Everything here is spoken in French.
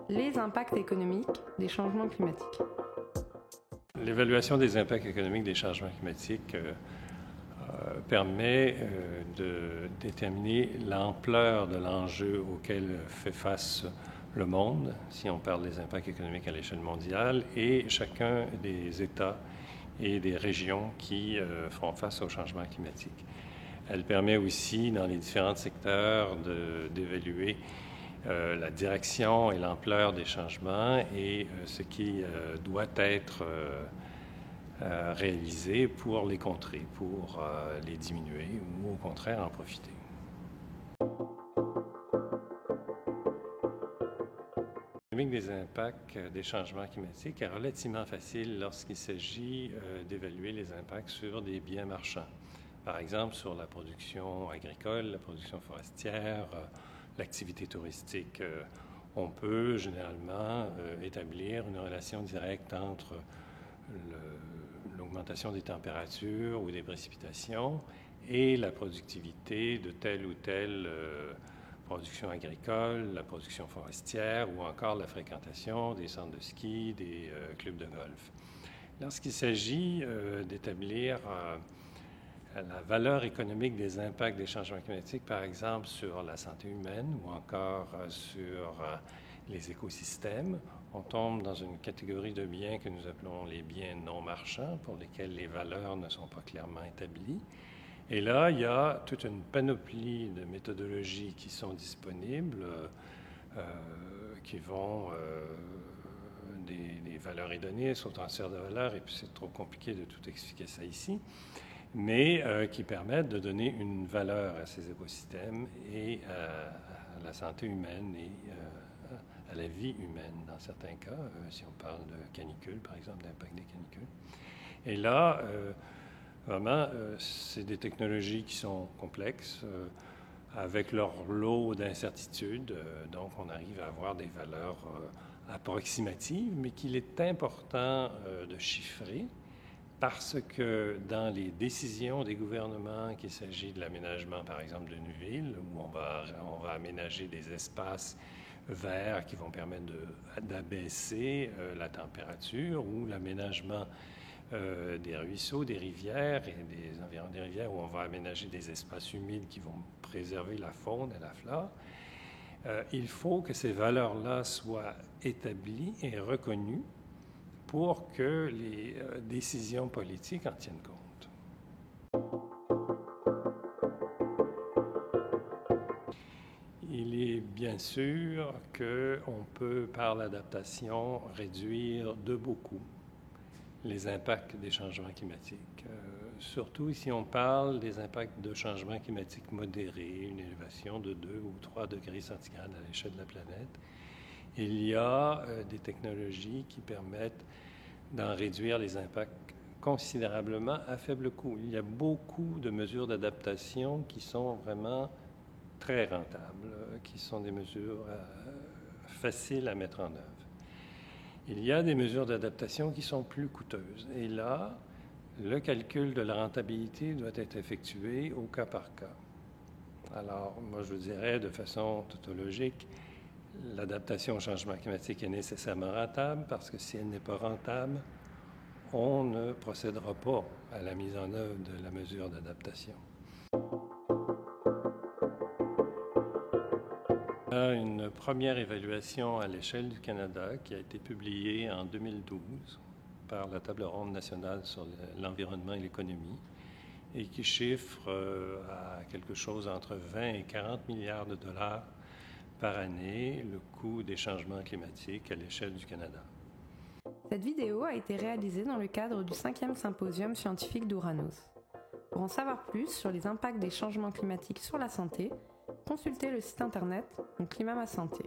Les impacts économiques des changements climatiques. L'évaluation des impacts économiques des changements climatiques permet de déterminer l'ampleur de l'enjeu auquel fait face le monde, si on parle des impacts économiques à l'échelle mondiale, et chacun des États et des régions qui font face au changement climatique. Elle permet aussi, dans les différents secteurs, d'évaluer la direction et l'ampleur des changements et ce qui doit être réalisé pour les contrer, pour les diminuer ou au contraire en profiter. Des impacts des changements climatiques est relativement facile lorsqu'il s'agit d'évaluer les impacts sur des biens marchands. Par exemple, sur la production agricole, la production forestière, l'activité touristique. On peut généralement établir une relation directe entre l'augmentation des températures ou des précipitations et la productivité de telle ou telle production agricole, la production forestière ou encore la fréquentation des centres de ski, des clubs de golf. Lorsqu'il s'agit d'établir la valeur économique des impacts des changements climatiques, par exemple sur la santé humaine ou encore sur les écosystèmes, on tombe dans une catégorie de biens que nous appelons les biens non marchands, pour lesquels les valeurs ne sont pas clairement établies. Et là, il y a toute une panoplie de méthodologies qui sont disponibles, qui vont des valeurs hédonistes au transfert de valeurs, et puis c'est trop compliqué de tout expliquer ça ici, mais qui permettent de donner une valeur à ces écosystèmes et à la santé humaine et à la vie humaine dans certains cas, si on parle de canicules, par exemple, d'impact des canicules. Et là, vraiment, c'est des technologies qui sont complexes, avec leur lot d'incertitudes, donc on arrive à avoir des valeurs approximatives, mais qu'il est important de chiffrer, parce que dans les décisions des gouvernements, qu'il s'agit de l'aménagement, par exemple, d'une ville, où on va aménager des espaces verts qui vont permettre d'abaisser la température, ou l'aménagement des ruisseaux, des rivières et des environs des rivières, où on va aménager des espaces humides qui vont préserver la faune et la flore. Il faut que ces valeurs-là soient établies et reconnues pour que les décisions politiques en tiennent compte. Il est bien sûr qu'on peut, par l'adaptation, réduire de beaucoup les impacts des changements climatiques. Surtout si on parle des impacts de changements climatiques modérés, une élévation de 2 ou 3 degrés centigrades à l'échelle de la planète. Il y a des technologies qui permettent d'en réduire les impacts considérablement à faible coût. Il y a beaucoup de mesures d'adaptation qui sont vraiment très rentables, qui sont des mesures faciles à mettre en œuvre. Il y a des mesures d'adaptation qui sont plus coûteuses. Et là, le calcul de la rentabilité doit être effectué au cas par cas. Alors, moi, je vous dirais de façon tautologique, l'adaptation au changement climatique est nécessairement rentable parce que si elle n'est pas rentable, on ne procédera pas à la mise en œuvre de la mesure d'adaptation. Il y a une première évaluation à l'échelle du Canada qui a été publiée en 2012 par la Table ronde nationale sur l'environnement et l'économie et qui chiffre à quelque chose entre 20 et 40 milliards de dollars par année le coût des changements climatiques à l'échelle du Canada. Cette vidéo a été réalisée dans le cadre du 5e symposium scientifique d'Ouranos. Pour en savoir plus sur les impacts des changements climatiques sur la santé, consultez le site internet Mon climat ma santé.